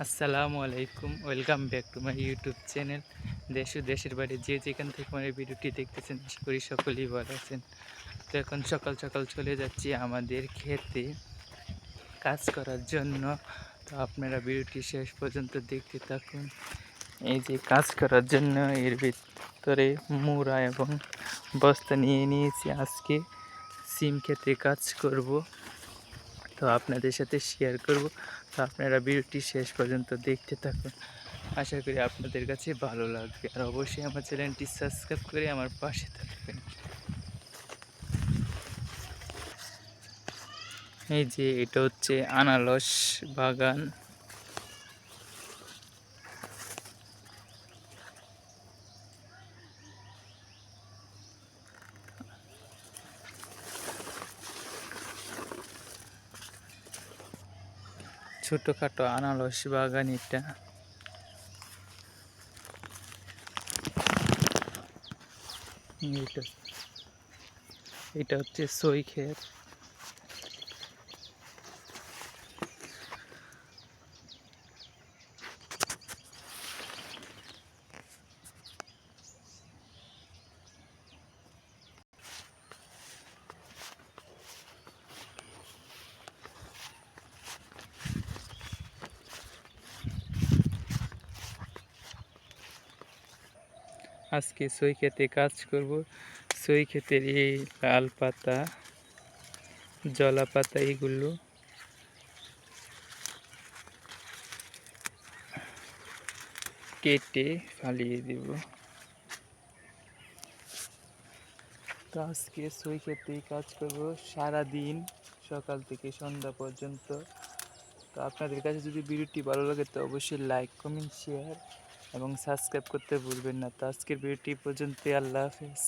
আসসালামু আলাইকুম, welcome back to my YouTube channel. দেশ ও দেশের বাইরে যে যেখান থেকে আমার এই ভিডিওটি দেখতেছেন, আশা করি সকলেই ভালো আছেন। তো এখন সকাল সকাল চলে যাচ্ছি আমাদের ক্ষেতে কাজ করার জন্য। তো আপনারা ভিডিওটি শেষ পর্যন্ত দেখতে থাকুন। এই যে কাজ করার জন্য এর ভিতরে মুড়া এবং বস্তা নিয়ে নিয়েছি। আজকে সিম ক্ষেতে কাজ করব, তো আপনাদের সাথে শেয়ার করব। তো আপনারা ভিডিওটি শেষ পর্যন্ত দেখতে থাকুন, আশা করি আপনাদের কাছে ভালো লাগবে। আর অবশ্যই আমার চ্যানেলটি সাবস্ক্রাইব করে আমার পাশে থাকবেন। এই যে এটা হচ্ছে আনারস বাগান। ছোটখাটো আনারস বাগান এটা। এটা এটা হচ্ছে সই ক্ষেত। আজকে সই ক্ষেতে কাজ করব। সই ক্ষেতের এই লাল পাতা, জলা পাতা, এগুলো কেটে ফালিয়ে দেব। তো আজকে সই ক্ষেতেই কাজ করব সারাদিন, সকাল থেকে সন্ধ্যা পর্যন্ত। তো আপনাদের কাছে যদি ভিডিওটি ভালো লাগে তো অবশ্যই লাইক, কমেন্ট, শেয়ার এবং সাবস্ক্রাইব করতে ভুলবেন না। তো আজকের ভিডিওটি পর্যন্ত, আল্লাহ হাফেজ।